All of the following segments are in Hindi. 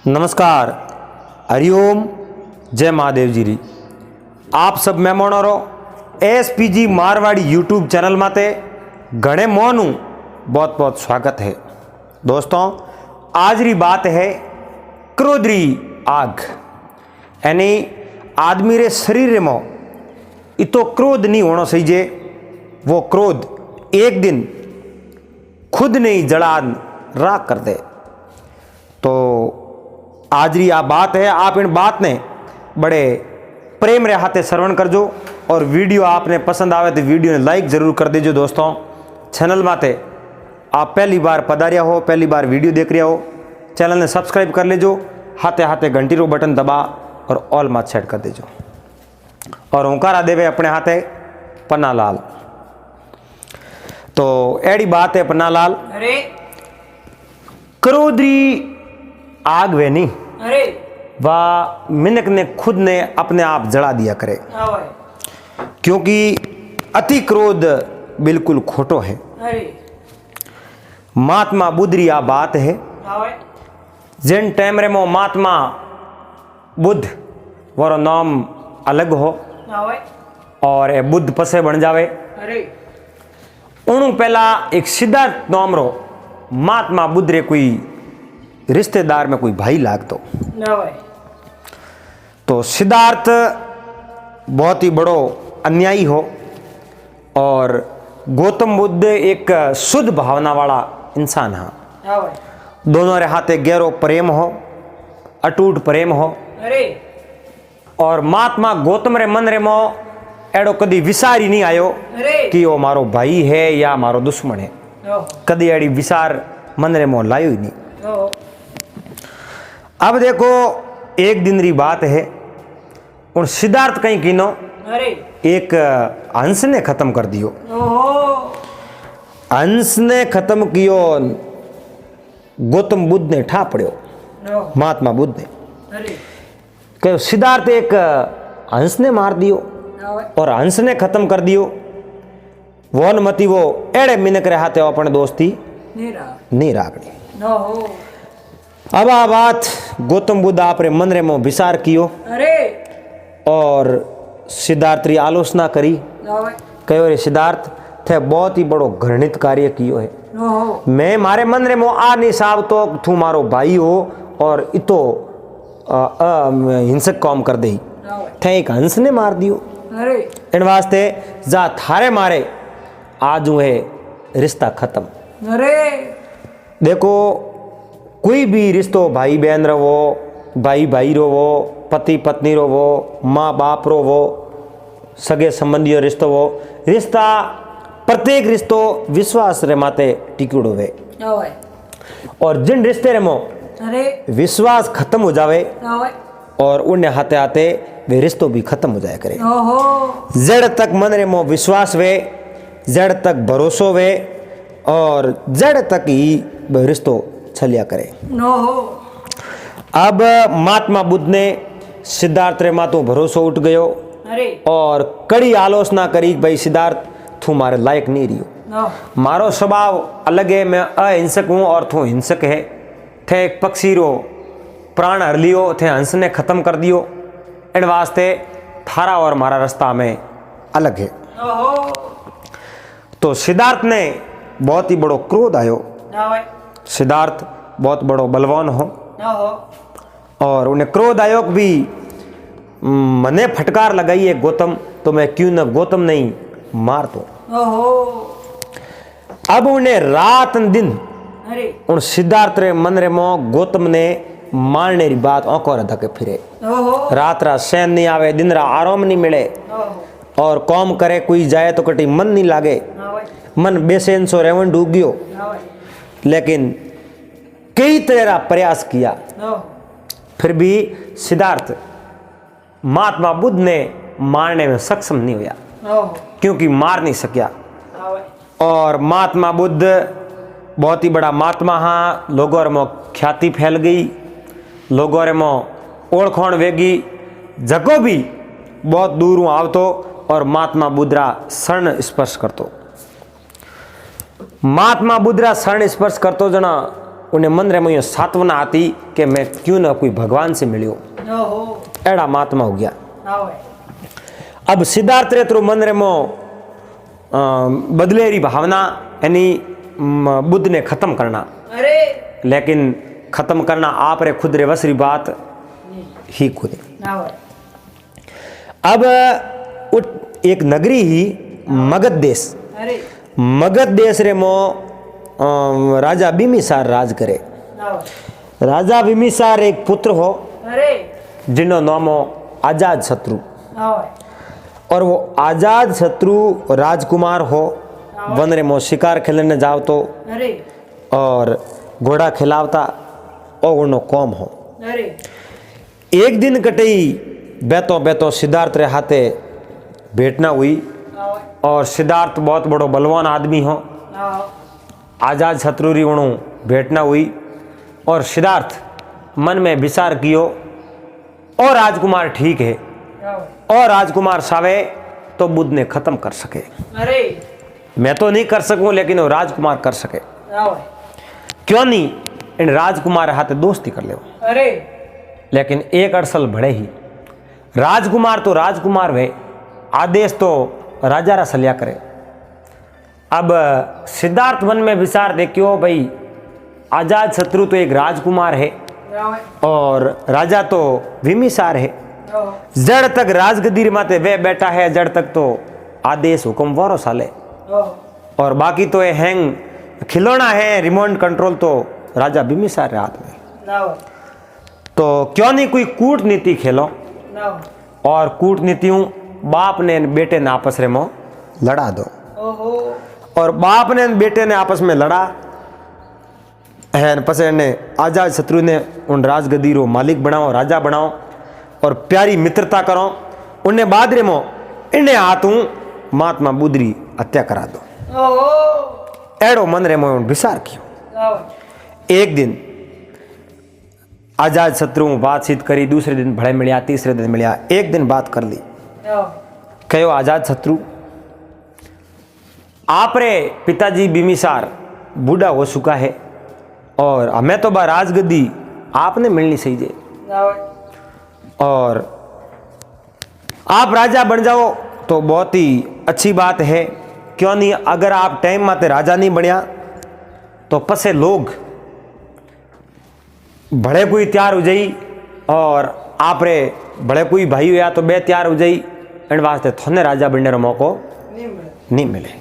नमस्कार, हरिओम, जय महादेव जी री। आप सब मेहमानों एसपीजी मारवाड़ी यूट्यूब चैनल माते घणे मोनू बहुत बहुत स्वागत है। दोस्तों, आज री बात है क्रोध री आग, यानी आदमी रे शरीर में इतो क्रोध नहीं होना चाहिए। वो क्रोध एक दिन खुद नहीं जलान राख कर दे। तो आज री आ बात है, आप इन बात ने बड़े प्रेम रे हाथे श्रवण करजो और वीडियो आपने पसंद आवे तो वीडियो ने लाइक जरूर कर दीजिए। दोस्तों, चैनल माते आप पहली बार पधारिया हो, पहली बार वीडियो देख रहे हो, चैनल ने सब्सक्राइब कर लीजो, हाथे हाथे घंटी रो बटन दबा और ऑल मात सेट कर दीजो। और ओंकारा देवे अपने हाथे पन्नालाल। तो एड़ी बात है पन्नालाल, अरे क्रोध री आग वे नहीं, अरे वाह मिनक ने खुद ने अपने आप जला दिया करे, क्योंकि अति क्रोध बिल्कुल खोटो है। अरे महात्मा बुद्ध री आ बात है। जिन टाइम रे मो महात्मा बुद्ध वो नाम अलग हो और ए बुद्ध पसे बन जावे। अरे उन पहला एक सिद्धार्थ नाम रो महात्मा बुद्ध रे कोई रिश्तेदार में कोई भाई लागतो। तो सिद्धार्थ बहुत ही बड़ो अन्यायी हो और गौतम बुद्ध एक शुद्ध भावना वाला इंसान है। दोनों रे हाथे गहरो प्रेम हो, अटूट प्रेम हो। अरे और महात्मा गौतम रे मन रे मो एड़ो कदी विचार ही नहीं आयो कि वो मारो भाई है या मारो दुश्मन है। कदी एड़ी विचार मन रे मो लायो ही नहीं। अब देखो, एक दिन री बात है, उन सिद्धार्थ कहीं किनो एक हंस ने खत्म कर दियो। हंस ने खत्म कियो, गौतम बुद्ध ने ठा पड़ियो। महात्मा बुद्ध ने कहो सिद्धार्थ एक हंस ने मार दियो और हंस ने खत्म कर दियो। वो मती वो एड़े मिनक रे हाथे अपने दोस्ती नहीं राखनी। अब आ बात गौतम बुद्ध आपरे मन रे मो विचार कियो। अरे और सिद्धार्थ री आलोचना करी। कहो रे सिद्धार्थ, थे बहुत ही बड़ो घृणित कार्य कियो है। मैं मारे मन रे मो आ नहीं साहब तो तू मारो भाई हो और इतो हिंसक काम कर दे। थे एक हंस ने मार दियो। अरे इन वास्ते जा थारे मारे आज है रिश्ता खत्म। अरे देखो, कोई भी रिश्तो भाई बहन रो वो, भाई भाई रो वो, पति पत्नी रो वो, माँ बाप रो वो, सगे संबंधी रिश्तो वो, रिश्ता प्रत्येक रिश्तो विश्वास रे माते टिकड़ो वे। और जिन रिश्ते रे मो विश्वास खत्म हो जावे और उन्हें हाथे हाथे वे रिश्तो भी खत्म हो जाए करे। जड़ तक मन रे मो विश्वास वे, जड़ तक भरोसो वे और जड़ तक ही रिश्तो चलिया करे। अब महात्मा बुद्ध ने सिद्धार्थ रे मातो भरोसो उठ गयो और कड़ी आलोचना करी, भाई सिद्धार्थ तू मारे लायक नहीं रियो। मारो स्वभाव अलग है, मैं अहिंसक हूँ और तू हिंसक है। थे एक पक्षी रो प्राण हर लियो, थे हंस ने खत्म कर दियो। इन वास्ते थारा और मारा रास्ता में अलग है। तो सिद्धार्थ ने बहुत ही बड़ो क्रोध आयो। सिद्धार्थ बहुत बड़ो बलवान हो और उन्हें क्रोध आयोग भी मने फटकार लगाई है गौतम, तो मैं क्यों न गौतम नहीं मार दो। अब उन्हें रात दिन उन सिद्धार्थ रे मन रे मो गौतम ने मारने की बात आंखों रधा के फिरे। रात रात सैन नहीं आवे, दिन रात आराम नहीं मिले और कौम करे कोई जाए तो कटी मन नहीं लागे, मन बेचैन सो रेवन डूब गयो। लेकिन कई तरह का प्रयास किया, फिर भी सिद्धार्थ महात्मा बुद्ध ने मारने में सक्षम नहीं हुआ, क्योंकि मार नहीं सकिया। और महात्मा बुद्ध बहुत ही बड़ा महात्मा हाँ, लोगों में ख्याति फैल गई, लोगों में ओळखोण वेगी, जगो भी बहुत दूर आवतो और महात्मा बुद्ध शरण स्पर्श करतो। महात्मा बुद्ध शरण स्पर्श करतो जना उन्हें मन रे में सात्वना आती कि मैं क्यों ना कोई भगवान से मिलियो, एड़ा महात्मा हो गया। अब सिद्धार्थ रे तो मन रे मो बदलेरी भावना यानी बुद्ध ने खत्म करना, लेकिन खत्म करना आप रे खुद रे वसरी बात ही खुद। अब एक नगरी ही मगध देश, मगध देश रे मो राजा बिम्बिसार राज करे। राजा बिम्बिसार एक पुत्र हो जिनो नाम हो आजाद शत्रु, और वो आजाद शत्रु राजकुमार हो। वन रे मो शिकार खेलने जाओ तो और घोड़ा खिलावता और उनो कौम हो। एक दिन कटई बेतो बेतो सिद्धार्थ रे हाथे भेटना हुई, और सिद्धार्थ बहुत बड़ो बलवान आदमी हो। आजाद शत्रु री उणु भेटना हुई, और सिद्धार्थ मन में विचार कियो और राजकुमार ठीक है, और राजकुमार सावे तो बुद्ध ने खत्म कर सके। मैं तो नहीं कर सकूं, लेकिन वो राजकुमार कर सके। क्यों नहीं इन राजकुमार हाथे दोस्ती कर ले। लेकिन एक अड़सल बढ़े ही, राजकुमार तो राजकुमार वे, आदेश तो राजा रा सलिया करे। अब सिद्धार्थ मन में विचार देखियो भाई, आजाद शत्रु तो एक राजकुमार है और राजा तो बिम्बिसार है। जड़ तक राजगद्दी माते वे बैठा है, जड़ तक तो आदेश हुक्म वारो साले, और बाकी तो ये हैंग खिलौना है, रिमोट कंट्रोल तो राजा बिम्बिसार रे हाथ में। तो क्यों नहीं कोई कूटनीति खेलो, और कूटनीतियों बाप ने बेटे ने आपस रे में लड़ा दो। और बाप ने बेटे ने आपस में लड़ा है, पसे ने आजाद शत्रु ने उन राजगद्दी रो मालिक बनाओ, राजा बनाओ, और प्यारी मित्रता करो। उन्हें बाद रे मो इन्हें हाथों महात्मा बुद्धरी हत्या करा दो। एड़ो मन रे मो विचार कियो। एक दिन आजाद शत्रु बातचीत करी, दूसरे दिन भड़े मिलिया, तीसरे दिन मिलिया, एक दिन बात कर ली। कहो आजाद शत्रु, आप रे पिताजी बिम्बिसार बूढ़ा हो चुका है, और हमें तो बा राजगद्दी आपने मिलनी सही जे, और आप राजा बन जाओ तो बहुत ही अच्छी बात है। क्यों नहीं, अगर आप टाइम माते राजा नहीं बढ़िया तो पसे लोग बड़े कोई तैयार हो जाई, और आप रे बड़े कोई भाई हुआ तो बे तैयार हो जाई, इन वास्ते थोने राजा बनने रो मौको नहीं मिले।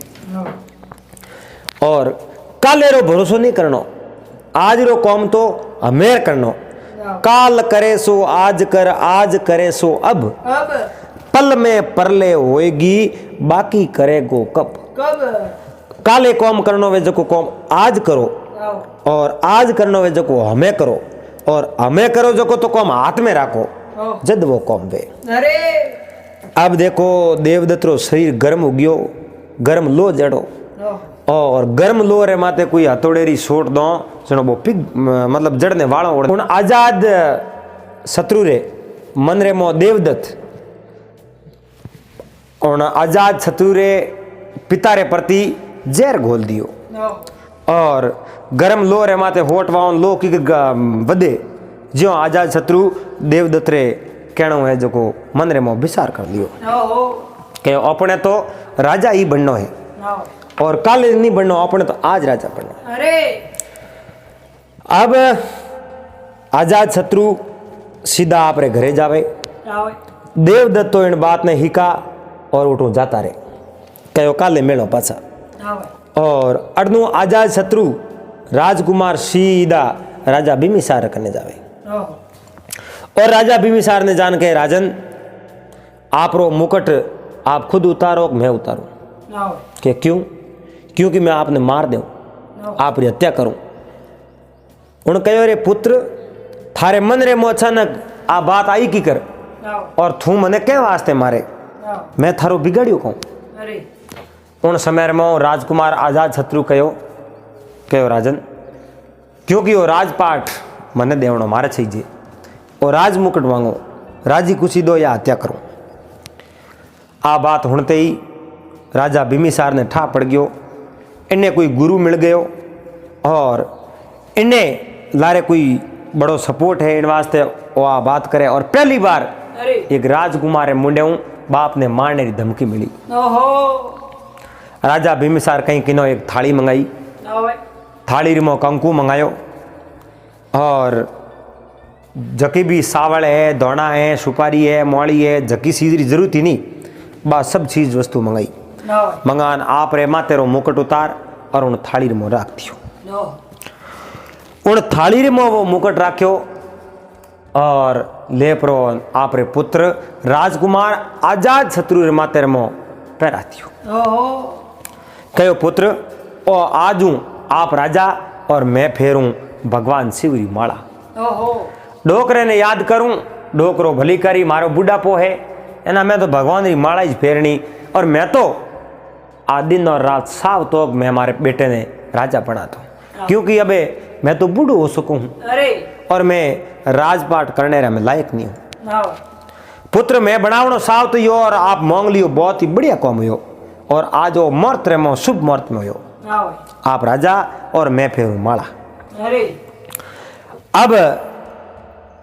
और कल रो भरोसो नहीं करनो, आज रो कौम तो हमेर करनो। काल करे सो आज कर, आज करे सो अब पल में परले होएगी, बाकी करेगो कब। काले कौम करनो वे जो कौम आज करो, और आज करनो वे जो को हमें करो, और हमें करो जो को तो कौम हाथ में रखो, जद वो कौम वे। अब देखो देवदत्त रो शरीर गर्म हो गयो, गर्म लो जड़ो, और गर्म लो रे माते कोई हथौड़ेरी सोट दो जनो वो पिग मतलब जड़ने वाला उड़। हुन आजाद शत्रु रे मन रे मो देवदत्त और आजाद शत्रु रे पिता रे प्रति जहर घोल दियो, और गर्म लो रे माते होट वाउन लो की वधे, जो आजाद शत्रु देवदत्त रे कहणो है जो को मन रे मो विचार कर लियो कि अपने तो राजा ही बननो है, और कल नहीं बनना, अपने तो आज राजा बनना। अब आजाद शत्रु सीधा आप रे घरे जावे। देवदत्त तो इन बात ने हिका और उठो जाता रे, कहो काले मेलो पाछा। और अड़नू आजाद शत्रु राजकुमार सीधा राजा बिम्बिसार करने जावे, और राजा बिम्बिसार ने जान के राजन आप रो मुकुट आप खुद उतारो मैं उतारू, कि क्यों? क्योंकि मैं आपने मार दूं, आप री हत्या करूं। उन कहो रे पुत्र, थारे मन रे मो अचानक आ बात आई की कर, और थू मने के वास्ते मारे, मैं थारो बिगड़ियो कहूं। उन समय में राजकुमार आजाद शत्रु कहो राजन, क्योंकि वो राजपाट मने देवणो मारे चाहिए, और राज मुकुट मांगो, राजी खुशी दो या हत्या करो। आ बात हुणते ही राजा बिम्बिसार ने ठा पड़ गयो। इन्हें कोई गुरु मिल गयो, और इन्हें लारे कोई बड़ो सपोर्ट है इन वास्ते वो आ बात करे। और पहली बार एक राजकुमार मुंडे बाप ने मारने की धमकी मिली। राजा बिम्बिसार कहीं किनो एक थाली मंगाई, थाली रिमो कंकु मंगायो और जकी भी सावल है, दोना है, सुपारी है, मौली है, जकी चीज की जरूरत ही नहीं, बस सब चीज वस्तु मंगाई। मंगान आप रे माते रो मुकुट उतार और उन थाली रिमो राख दियो। उन थाली रिमो वो मुकुट राख्यो और लेपरो आप रे पुत्र राजकुमार आजाद शत्रु रे माते रिमो पहरा दियो। कहो पुत्र ओ आजू आप राजा और मैं फेरूं भगवान शिव री माला। डोकरे ने याद करूं, डोकरो भली करी, मारो बुढ़ापो है एना मैं तो भगवान री माला ही फेरनी। और मैं तो आज दिन और रात साव तो मैं हमारे बेटे ने राजा बना दो, क्योंकि अबे मैं तो बूढ़ो हो सकूं हूं और मैं राजपाट करने में लायक नहीं हूं। पुत्र मैं बनावनो साव तो यो और आप मांग लियो, बहुत ही बढ़िया काम हो। और आज वो मुहूर्त रेमो शुभ मुहूर्त में हो, आप राजा और मैं फेरू माला। अब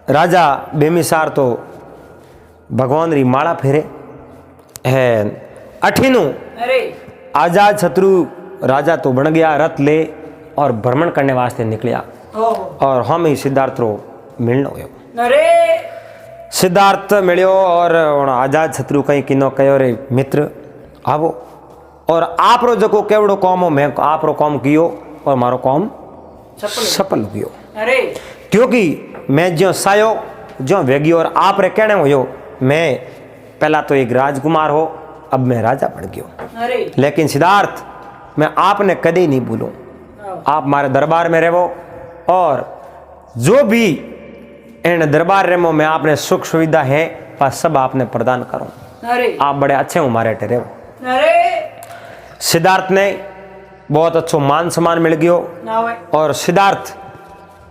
राजा बेमिसार तो भगवान री माला फेरे है। अठीनु आजाद शत्रु राजा तो बन गया, रथ ले और भ्रमण करने वास्ते निकलिया। और हम ही सिद्धार्थ रो मिलनो हो। सिद्धार्थ मिलियो और आजाद शत्रु कहीं किनो कहो रे मित्र आवो और आप रो जको केवड़ो काम हो मैं आप रो काम कियो और मारो काम सफल कियो। क्योंकि मैं जो सायो जो वेगी और आप रे कहने हो मैं पहला तो एक राजकुमार हो, अब मैं राजा बन गयो। लेकिन सिद्धार्थ मैं आपने कभी नहीं भूलूं, आप हमारे दरबार में रहो और जो भी इन दरबार रेमो में आपने सुख सुविधा है वह सब आपने प्रदान करो। आप बड़े अच्छे हमारे ठहरे हो। सिद्धार्थ ने बहुत अच्छो मान सम्मान मिल गयो और सिद्धार्थ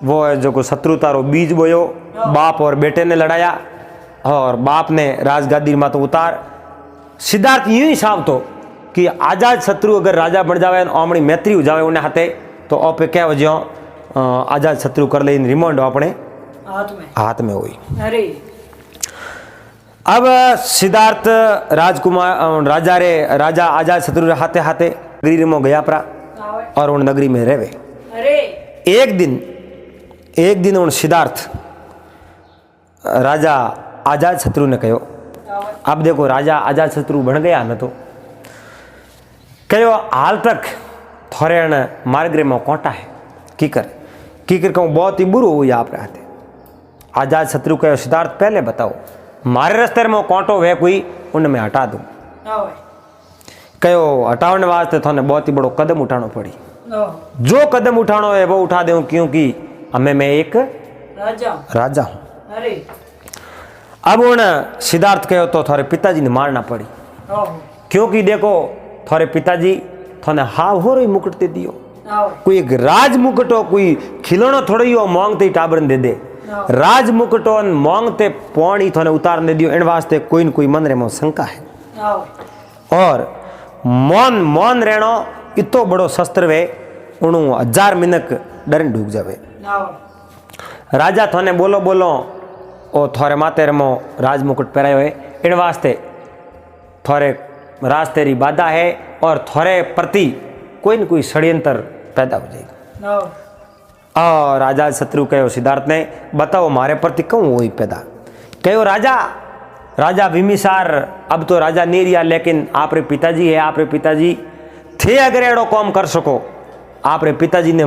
वो है जो को शत्रुता रो बीज बोयो, बाप और बेटे ने लड़ाया और बाप ने राजगादी में तो उतार। सिद्धार्थ यूं ही साफ तो कि आजाद शत्रु अगर राजा बन जावे आमणी मैत्री हो जावे उन्हें हाथे तो आपे क्या वजह आजाद शत्रु कर ले रिमांड अपने हाथ में हुई। अब सिद्धार्थ राजकुमार राजा आजाद शत्रु हाथे हाथे नगरी में गया परा और उन नगरी में रहे। एक दिन उन सिद्धार्थ राजा आजाद शत्रु ने कहो, अब देखो राजा आजाद शत्रु बन गया न तो कहो हाल तक थोड़े मार्ग में कोटा है कीकर कहूँ बहुत ही बुरो हुई आप रहते। आजाद शत्रु कहो सिद्धार्थ पहले बताओ मारे रास्ते में कोटो वे कोई उनमें मैं हटा दूं। कहो हटाने वास्ते थोने बहुत ही बड़ो कदम उठाना पड़ी, जो कदम उठाना है वो उठा दूं क्योंकि हमें मैं एक राजा हूं। अब उन सिद्धार्थ कहो तो थोड़े पिताजी ने मारना पड़ी, क्योंकि देखो थोड़े पिताजी थोने हाव हो रही मुकुट दे दियो, कोई एक राज मुकुट हो कोई खिलौना थोड़ी हो मांगते टाबर दे दे, राज मुकुट हो मांगते पौड़ी थोने उतार दे दियो। इन वास्ते कोई न कोई मन रे में शंका है और मौन रहना इतो बड़ो शस्त्र वे उनु 1000 मिनक डरन डूब जावे। राजा थोने बोलो ओ थोड़े माते रमो राज मुकुट पहरायो है, इन वास्ते थोड़े रास्ते री बाधा है और थोड़े प्रति कोई न कोई षड्यंत्र पैदा हो जाएगा। और राजा शत्रु कहो सिद्धार्थ ने बताओ मारे प्रति क्यों हुई पैदा। कहो राजा बिम्बिसार अब तो राजा नहीं रिया, लेकिन आप रे पिताजी है, आप रे पिताजी थे अगर एड़ो काम कर सको, आप रे पिताजी ने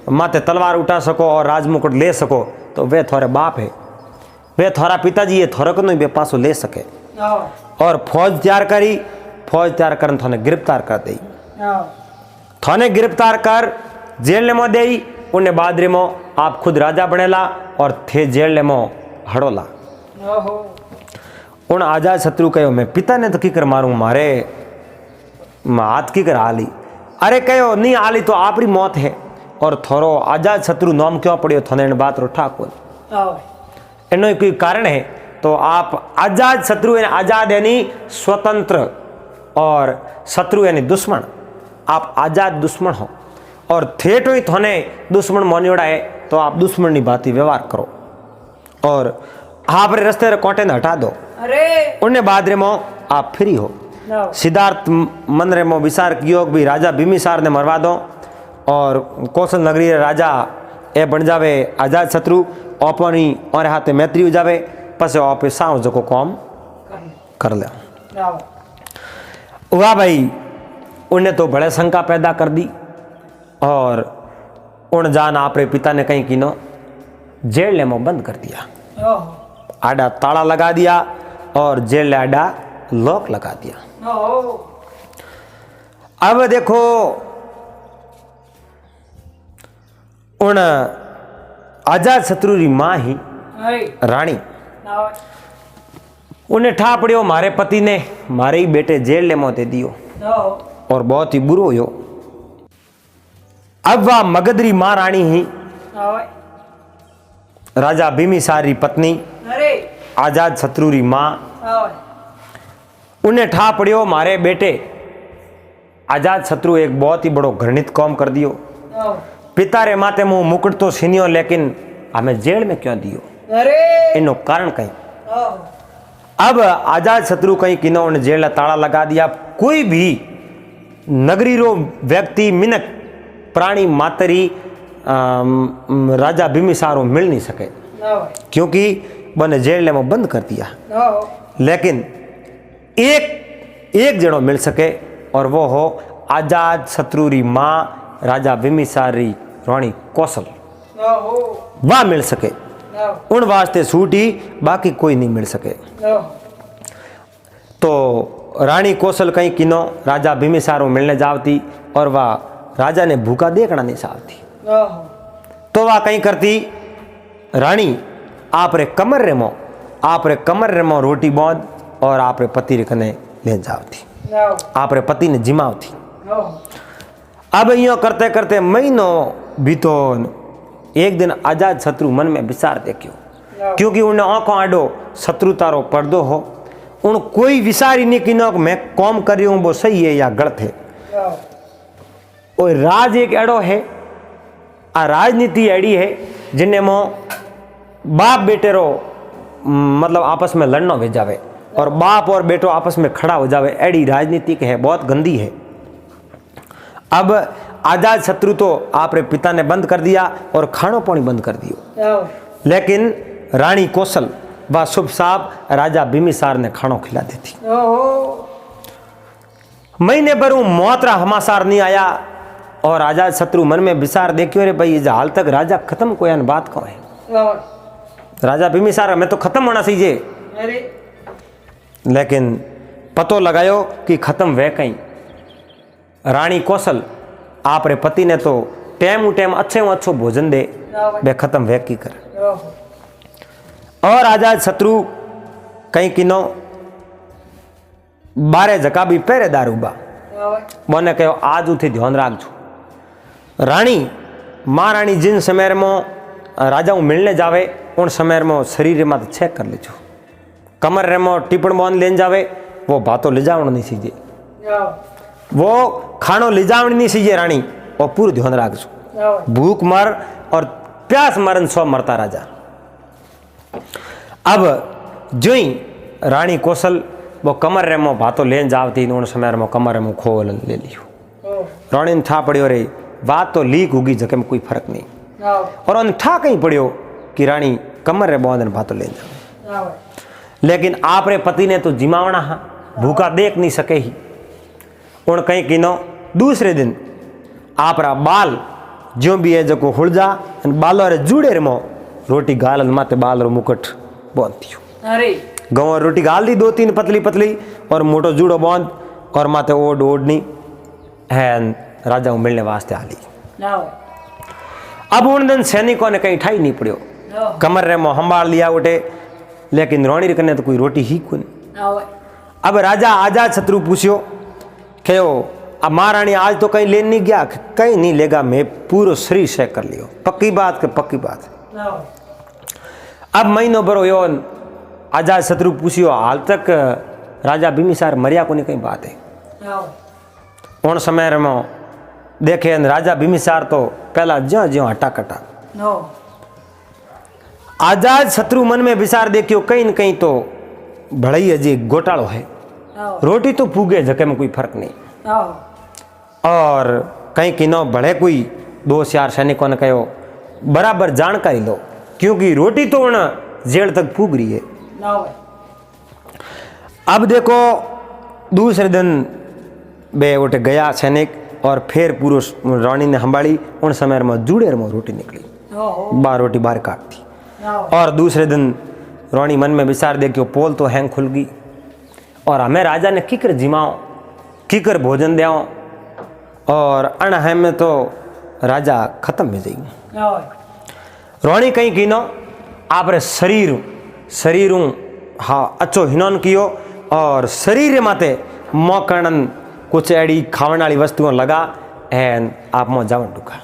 माथे तलवार उठा सको और राजमुकुट ले सको तो वे थोड़े बाप है, वे थोड़ा पिताजी है थोड़ा को नहीं पासो ले सके। और फौज तैयार कर थोने गिरफ्तार कर दई, थोने गिरफ्तार कर जेल में दे उन्हें बाद में आप खुद राजा बनेला और थे जेल में हड़ोला। उन आजाद शत्रु कहो मैं पिता ने तो की कर मारूं, मारे हाथ की कर आली। अरे कहो नहीं आली तो आपरी मौत है और थोरो आजाद शत्रु नाम क्यों पड़ियो थोने इन बात रो ठाकुर इनो कोई कारण है तो आप आजाद शत्रु आजाद यानी स्वतंत्र और शत्रु यानी दुश्मन, आप आजाद दुश्मन हो और थेटो ही थोने दुश्मन मोनियोड़ा है तो आप दुश्मन की भांति व्यवहार करो और आप रास्ते कोटे ने हटा दो। उन्हें बाद रे मो आप फ्री हो। सिद्धार्थ मन रे मो विचार कियो कि राजा बिम्बिसार ने मरवा दो और कौशल नगरी राजा ए बन जावे आजाद शत्रु अपनी और हाथे मैत्री हो जावे पसे आप साव जो काम कर ले। वाह भाई उन्हें तो बड़े शंका पैदा कर दी और उन जान आपरे पिता ने कहीं किनो जेल में बंद कर दिया, आडा ताला लगा दिया और जेल आडा लॉक लगा दिया। अब देखो उन आजाद शत्रु री मां ही रानी उन्हें ठा पड़ियो मारे पति ने मारे ही बेटे जेल ले मोते दियो और बहुत ही बुरो हो। अब वह मगधरी मां रानी ही राजा बिम्बिसार री पत्नी आजाद शत्रु री मां उन्हें ठा पड़ियो मारे बेटे आजाद शत्रु एक बहुत ही बड़ो घृणित काम कर दियो। पिता रे माते मुंह मुकुट तो सीनियो लेकिन हमें जेल में क्यों दियो, इनो कारण कहीं। अब आजाद शत्रु कहीं किनो उन्हें जेल ताला लगा दिया। कोई भी नगरी रो व्यक्ति मिनक प्राणी मातरी राजा बिम्बिसारो मिल नहीं सके क्योंकि बने जेल में बंद कर दिया। लेकिन एक जनो मिल सके और वो हो आजाद शत्रु री मां राजा बिम्बिसार री रानी कौशल, वह मिल सके। उन वास्ते सूटी बाकी कोई नहीं मिल सके। तो रानी कौशल कहीं किनो राजा बिम्बिसारो मिलने जावती और वह राजा ने भूखा देखना नहीं चाहती तो वह कहीं करती रानी आप रे कमर रे मो रोटी बांध और आप रे पति रे कने ले जावती, आप रे पति ने जिमावती। अब यो करते करते महीनों बीतो। एक दिन आजाद शत्रु मन में विचार देखियो क्योंकि उन्हें आंखों आडो शत्रुता रो पर्दो हो, उन कोई विचार ही नहीं किनो मैं कौम कर रही हूं वो सही है या गलत है। और राज एक एड़ो है, आ राजनीति एड़ी है जिन्हें मो बाप बेटे रो मतलब आपस में लड़ना हो जावे और बाप और बेटो आपस में खड़ा हो जावे, एड़ी राजनीति है, बहुत गंदी है। अब आजाद शत्रु तो आपरे पिता ने बंद कर दिया और खानो पानी बंद कर दियो, लेकिन रानी कौशल वह शुभ साहब राजा बिम्बिसार ने खानो खिला देती। महीने भर मोहतरा हमासार नहीं आया और आजाद शत्रु मन में विचार देखियो रे भाई ये हाल तक राजा खत्म कोई बात कौन है, राजा बिम्बिसार हमें तो खत्म होना चाहिए। लेकिन पतो लगायो कि खत्म वे कहीं रानी कौशल आप रे पति ने तो टाइम अच्छो भोजन दे वे खत्म वे की कर। और आजाद शत्रु कहीं किनो बारे जका भी पहरेदार उबा बोने कहो आज उठी ध्यान राखजो। रानी महारानी जिन समय में राजा मिलने जावे उन समय में शरीर में चेक कर लीजो, कमर में टिपण बांध लेन जावे वो बातों ले जावण नहीं सीजे, वो खानो ले जावण नहीं सीजे रानी वो पूरा ध्यान राखजो। भूख मर और प्यास मरन सो मरता राजा। अब जो ही रानी कौशल वो कमर रे मो बातों लेन जावती उन समय में कमर में खो ले लियो। रानी ने ठा पड़ियो रे बात तो लीक होगी जके में कोई फर्क नहीं और उन ठा कहीं पड़ियो कि रानी कमर रे बांधन बातों लेन जावे। लेकिन आप रे पति ने तो जिमावना हा भूखा देख नहीं सके ही। उन कहीं किनो दूसरे दिन आप रा बाल जो भी है जो हुलजा बालो रे जुड़े रे मो रोटी गाल माते बाल रो मुकुट बांधियो। अरे गव रोटी गाल दी 2-3 पतली पतली और मोटो जूड़ो बांध और माते ओढ़ ओढ़नी है राजा मिलने वास्ते आली। अब उन दिन सैनिकों ने कहीं ठाई नहीं पड़ियो, कमर रे मो संभाल लिया उठे, लेकिन रोणी करने तो कोई रोटी ही कोनी। अब राजा आजाद शत्रु पूछियो कहो अब महारानी आज तो कहीं लेन नहीं गया, कहीं नहीं लेगा, मैं पूरा शरीर से कर लियो, पक्की बात के पक्की बात। अब महीनों भरो यो आजाद शत्रु पूछियो हाल तक राजा बिम्बिसार मरिया को नहीं कहीं बात है। उन समय में देखे राजा बिम्बिसार तो पहला ज्यो ज्यो हटा कटा। आजाद शत्रु मन में विचार देखियो कहीं न कहीं तो भड़ई अजी घोटालो है। रोटी तो पूगे जके में कोई फर्क नहीं। और कहीं कि नो भले कोई 2-4 सैनिकों ने कहो बराबर जानकारी लो, क्योंकि रोटी तो उन जेल तक पूग रही है। अब देखो दूसरे दिन बे उठे गया सैनिक और फिर पुरुष रानी ने संभाली। उन समय में जुड़ेर में रोटी निकली, 12 रोटी बाहर काट दी। और दूसरे दिन रानी मन में विचार देखियो पोल तो हैंग खुल गई और हमें राजा ने किकर जिमाओ किकर भोजन देओ और अण में तो राजा खत्म हो जाएगी। रानी कहीं कीनो आपरे शरीर हाँ अच्छो हिनोन कियो और शरीर माते मोकणन कुछ एड़ी खावन वाली वस्तुओं लगा एन आप मो जावन डुका।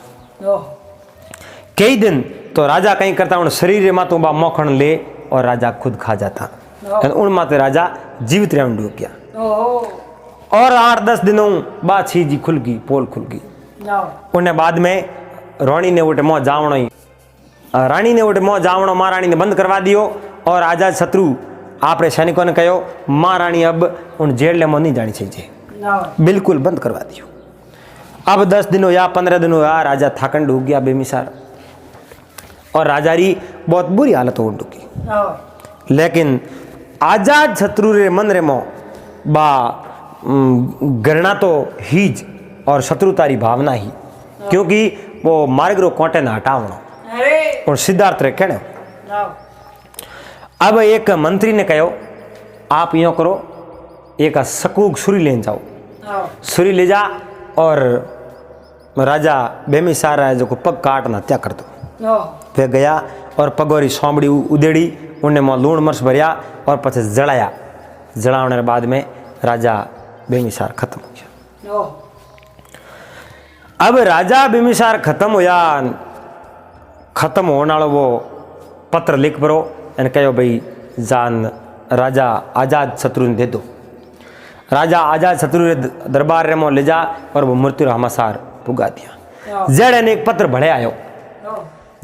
कई दिन तो राजा कहीं करता उन शरीर मातो बा मोखण ले और राजा खुद खा जाता। उन माते राजा जीवित रहन डूब गया। और 8-10 दिनों बाद छीजी खुल गई, पोल खुल गई। उन्हें बाद में रानी ने उठे मोह जावणो महारानी ने बंद करवा दियो। और आजाद शत्रु आपरे सैनिकों ने कहो महारानी अब उन जेल में नहीं जानी चाहिए, बिल्कुल बंद करवा दियो। अब 10 दिनों या 15 दिनों या राजा थाकन डूब गया बेमिसार और राजा री बहुत बुरी हालत हो डूबी। लेकिन आजाद शत्रु रे मन रे मो बा घृणा तो हीज और शत्रुतारी भावना ही, क्योंकि वो मार्ग रो कोटे न हटावणो और सिद्धार्थ रे कहने। अब एक मंत्री ने कहो आप यो करो एक सकूक छुरी ले जाओ, छुरी ले जा और राजा बेमिसार है जो को पग काट न हत्या कर दो। वे गया और पगोरी सौंबड़ी उदेड़ी, उन्हें मों लूण मर्च भरिया और पछे जलाया। जलाने के बाद में राजा बेमिसार खत्म हो गया। अब राजा बेमिसार खत्म होया, खत्म होने वाला वो पत्र लिख परो एने कहो भाई जान राजा आजाद शत्रु ने दे दो। राजा आजाद शत्रु रे दरबार रे मो ले जा और वो मृत्यु हमासार पुगा दिया। जेड़े ने एक पत्र भले आयो,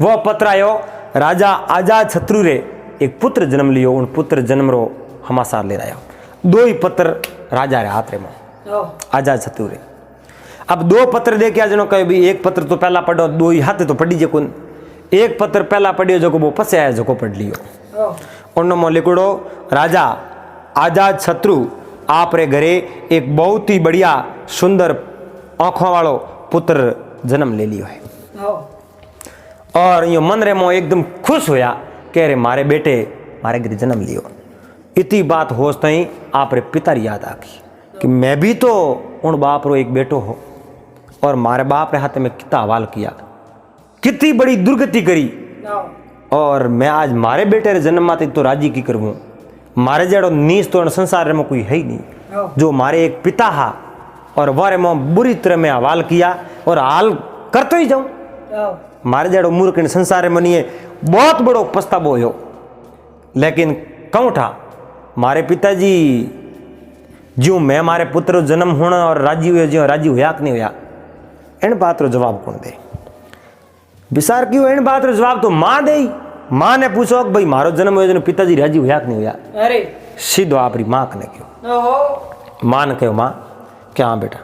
वो पत्र आयो राजा आजाद शत्रु रे एक पुत्र जन्म लियो, उन पुत्र जन्म रो हमासार ले आयो। 2 ही पत्र राजा रे हाथ रे मो आजाद शत्रु रे। अब 2 पत्र दे के जनो कहे भी एक पत्र तो पहला पढ़ो, 2 ही हाथ तो पढ़ी जे कोन। एक पत्र पहला पढ़ियो जो को वो पसे आया जो को पढ़ लियो। उन मो लिखड़ो राजा आजाद शत्रु आप रे घरे एक बहुत ही बढ़िया सुंदर आंखों वालो पुत्र जन्म ले लियो है। और यो मन रे मो एकदम खुश होया कह रे मारे बेटे मारे घरे जन्म लियो। इतनी बात होश तई आप रे पिता री याद आ गई कि मैं भी तो उन बाप रो एक बेटो हो और मारे बाप रे हाथ में कितना हवाल किया, कितनी बड़ी दुर्गति करी और मैं आज मारे बेटे रे जन्म माते तो राजी की करऊं। मारे जड़ो नीच तो संसार में कोई है ही नहीं जो मारे एक पिता हा और वारे में बुरी तरह में हवाल किया और हाल करते ही जाऊं। मारे जड़ो मूर्ख संसार में नहीं है, बहुत बड़ो पछतावो हो। लेकिन कहूँ था मारे पिताजी जो मैं मारे पुत्र जन्म होना और राजी हुए जो राजी होया कि नहीं होया, इन बात रो जवाब कौन दे? विचार क्यों इन बात रो जवाब तो माँ दे। माँ ने पूछो भाई मारो जन्म हुआ पिताजी राजी होया कि नहीं होया, अरे सीधो आपरी माँ ने क्यों। माँ ने कहो माँ क्या हाँ बेटा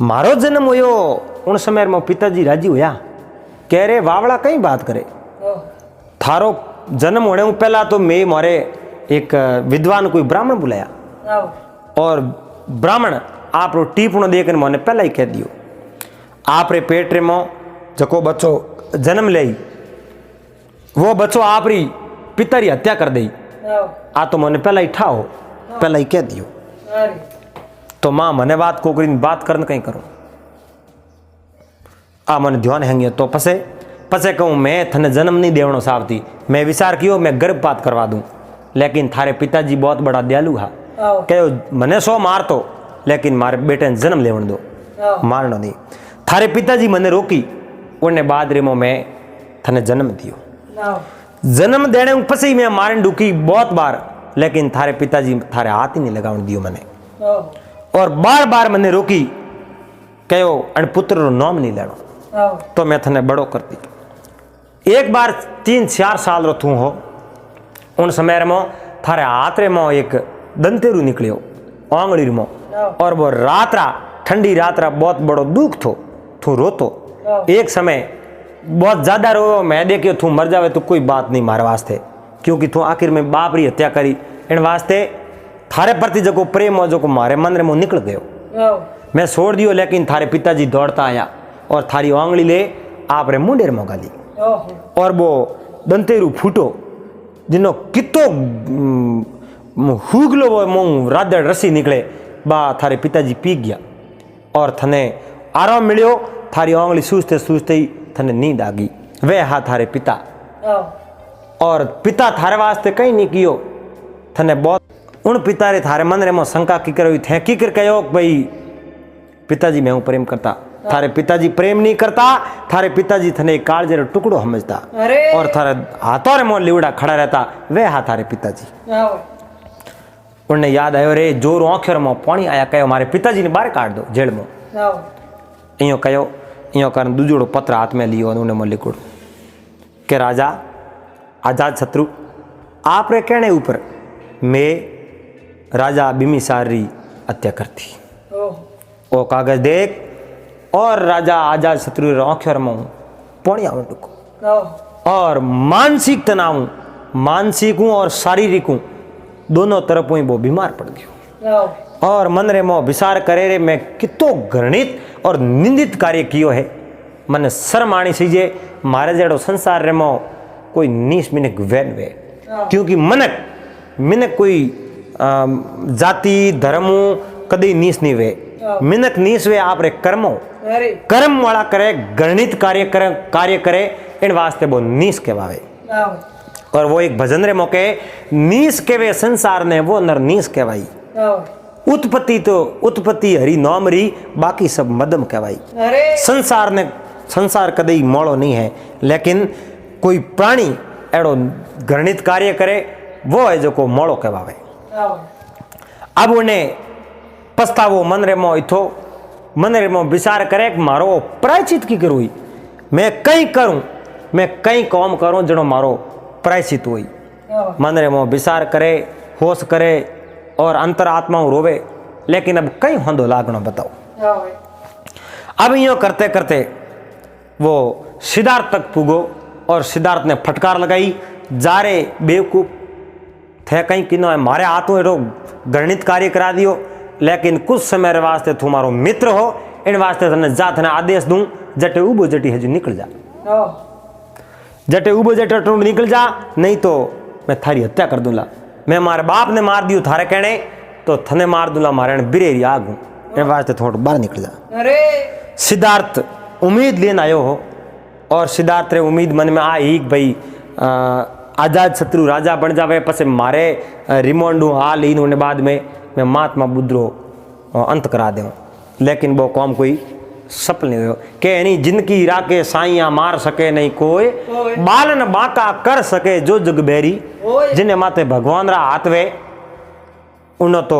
मारो जन्म हुयो उन समय में पिताजी राजी होया। कह रहे वावड़ा कई बात करे, थारो जन्म होने में पहला तो मैं मारे एक विद्वान कोई ब्राह्मण बुलाया और ब्राह्मण आप रो टीपणो देकर मैंने पहला ही कह दियो आप रे पेट रे मो जको बच्चो जन्म ले वो बच्चो आप री पिता री हत्या कर दई। आ तो मैंने पहला ही ठाओ पहला ही कह दियो। तो माँ मने बात को बात करने कहीं करूं आ मन ध्यान हैंगे तो पसे कहूँ मैं थने जन्म नहीं देवनो सावती, मैं विचार कियो मैं गर्भपात करवा दूं। लेकिन थारे पिताजी बहुत बड़ा दयालु हा, कहो मने सो मार तो लेकिन मारे बेटे ने जन्म लेवन दो, मारनो नहीं। थारे पिताजी मने रोकी उन्हें बाद रे मैं थने जन्म दियो। जन्म देने पसी मैं मारन डुकी बहुत बार, लेकिन थारे पिताजी थारे हाथ ही नहीं लगावन दियो मने और बार बार मने रोकी कहो अण पुत्र रो नाम नहीं लेनो तो मैं थने बड़ो कर दी। एक बार 3-4 साल रो थू हो उन समय में थारे हाथ रे में एक दंतेरू निकलियो आंगड़ी में और वो रात्रा ठंडी रात्रा बहुत बड़ो दुख थो थू रोतो। एक समय बहुत ज्यादा रो मैं देखियो थू मर जावे तो कोई बात नहीं मारे वास्ते क्योंकि थू आखिर में बाप री हत्या करी इन वास्ते थारे प्रति जो प्रेम हो जो मारे मन रे मुँह निकल गयो। मैं छोड़ दियो लेकिन थारे पिताजी दौड़ता आया और थारी आंगली ले आप रे मुंडेर में गाली और वो दंतेरू फूटो जिनो कितो हुगलो वो मुँह रादड़ रसी निकले बा थारे पिताजी पी गया और थने आराम मिलियो। थारी आंगली सूझते सूझते ही थने नींद आ गई। वे हा थारे पिता और पिता थारे वास्ते कहीं नहीं कियो थने बहुत उन पिता रे थारे मन रे मो शंका की करो थे की कर कहो भाई पिताजी मैं प्रेम करता थारे पिताजी प्रेम नहीं करता थारे पिताजी थने कालजे रो टुकड़ो समझता और थारे हाथों रे मो लिवड़ा खड़ा रहता वे हा थारे पिताजी। उन्हें याद आयो रे जोर आंखेर में पानी आया कहो मारे पिताजी ने बाहर काट दो जेल में इं कहो इं कारण दूजोड़ो पत्र हाथ में लियो उन्हें मो लिखो के राजा आजाद शत्रु आप रे कहने ऊपर मैं राजा बिम्बिसार री हत्या करती ओ कागज देख और राजा आजाद शत्रु रे आंखेर में पानी आवे टुको और मानसिक तनाव मानसिक हूँ और शारीरिक हूँ दोनों तरफ ही वो बीमार पड़ गयो और मन रे मो विचार करे रे मैं कितो घृणित और निंदित कार्य कियो है मन शर्म आनी सीजे मारे जेड़ो संसार रे मो कोई नीस मिनक वैन वे क्योंकि मनक मिनक कोई जाति धर्म कदी नीस नहीं वे मिनक नीस वे आप रे कर्म वाला करे घृणित कार्य करे इन वास्ते वो नीस कहवावे और वो एक भजन रे मौके नीस केवे संसार ने वो नर नीस कहवाई उत्पत्ति हरि नाम री बाकी सब मदम कहवाई। संसार कदई मोड़ो नहीं है लेकिन कोई प्राणी एड़ो घृणित कार्य करे वो है जो को मोड़ो कहवावे। अब उन्हें पछतावो मन रे मो इथो मन रे मो विचार करे मारो प्रायचित की करूँ मैं कई काम करूँ जनो मारो प्रायश्चित हुई मन रे मो विचार करे होश करे और अंतरात्मा रोवे लेकिन अब कहीं होंदो लागनो बताओ। अब यो करते करते वो सिद्धार्थ तक पुगो और सिद्धार्थ ने फटकार लगाई जा रे बेवकूफ थे कहीं किनो है मारे हाथों एरो घृणित कार्य करा दियो लेकिन कुछ समय वास्ते तुम्हारो मित्र हो इन वास्ते तने जा थने आदेश दूं जटे उबो जटी हजू निकल जा जटे उबो जटे टूंड निकल जा नहीं तो मैं थारी हत्या कर दूंगा। मैं मारे बाप ने मार दियो थारे कहने तो थने मार दूंगा मारे बिरेरी आग हूं इन वास्ते थोड़ा बाहर निकल जा। सिद्धार्थ उम्मीद लेन आयो हो और सिद्धार्थ रे उम्मीद मन में आई भाई आजाद शत्रु राजा बन जावे पसे मारे रिमांड हाल लीन बाद में मैं महात्मा बुद्रो अंत करा दूँ लेकिन वो कौम कोई सफल नहीं हो के नहीं जिनकी राके साइया मार सके नहीं कोई बालन बाका कर सके जो जग बेरी जिन्हें माते भगवान रा हाथ वे उन्हें तो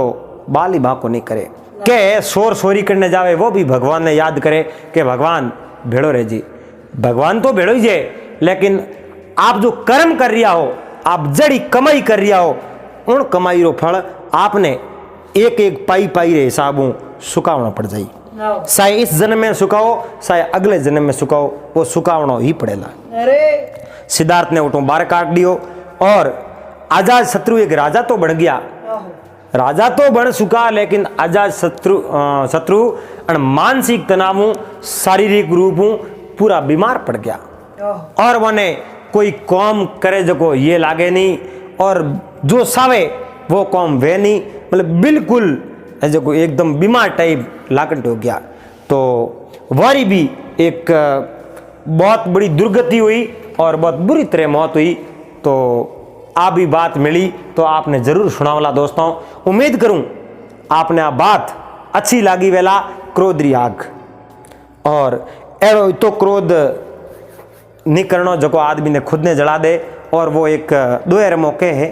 बाली बाको नहीं करे के शोर सोरी करने जावे वो भी भगवान ने याद करे कि भगवान भेड़ो रह जी भगवान तो भेड़ो ही जे लेकिन आप जो कर्म कर रिया हो आप जड़ी कमाई कर रिया हो उन कमाई रो फल आपने एक एक पाई पाई रे हिसाबों सुकावना पड़ जाई चाहे इस जन्म में सुखाओ चाहे अगले जन्म में सुखाओ वो सुखावना ही पड़ेगा। सिद्धार्थ ने उठो बाहर काट दियो और आजाद शत्रु एक राजा तो बन गया राजा तो बन चुका लेकिन आजाद शत्रु मानसिक तनाव शारीरिक रूप पूरा बीमार पड़ गया और वने कोई काम करे जो ये लागे नहीं और जो सावे वो काम वे नहीं मतलब बिल्कुल जो एकदम बीमार टाइप लागंट हो गया। तो वारी भी एक बहुत बड़ी दुर्गति हुई और बहुत बुरी तरह मौत हुई। तो आप भी बात मिली तो आपने जरूर सुना वाला दोस्तों। उम्मीद करूं आपने आ बात अच्छी लगी वेला क्रोध री आग और एरो तो क्रोध नहीं करना जो आदमी ने खुद ने जला दे। और वो एक दोहरे मौके है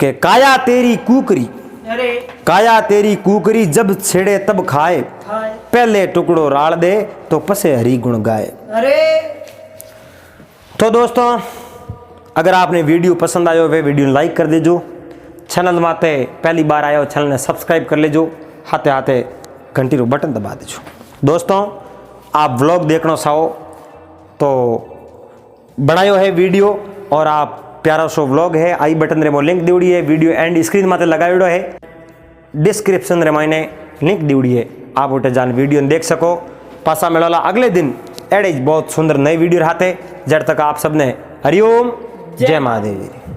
कि काया तेरी कुकरी अरे काया तेरी कुकरी जब छेड़े तब खाए, हाय पहले टुकड़ो राड़ दे तो पसे हरी गुण गाए। अरे तो दोस्तों अगर आपने वीडियो पसंद आयो वे वीडियो लाइक कर दीजो, चैनल माते पहली बार आयो चैनल ने सब्सक्राइब कर लेजो, हाथे हाथे घंटी रो बटन दबा दीजो। दोस्तों आप व्लॉग देखना चाहो तो बनायो है वीडियो और आप प्यारा सो व्लॉग है, आई बटन रे मो लिंक दिवड़ी है, वीडियो एंड स्क्रीन माते लगायोड़ो है, डिस्क्रिप्शन रे मायने लिंक दिवड़ी है, आप उठे जान वीडियो देख सको। पासा मिलोला अगले दिन एड़े बहुत सुंदर नई वीडियो रहते, जब तक आप सबने हरिओम जय महादेव।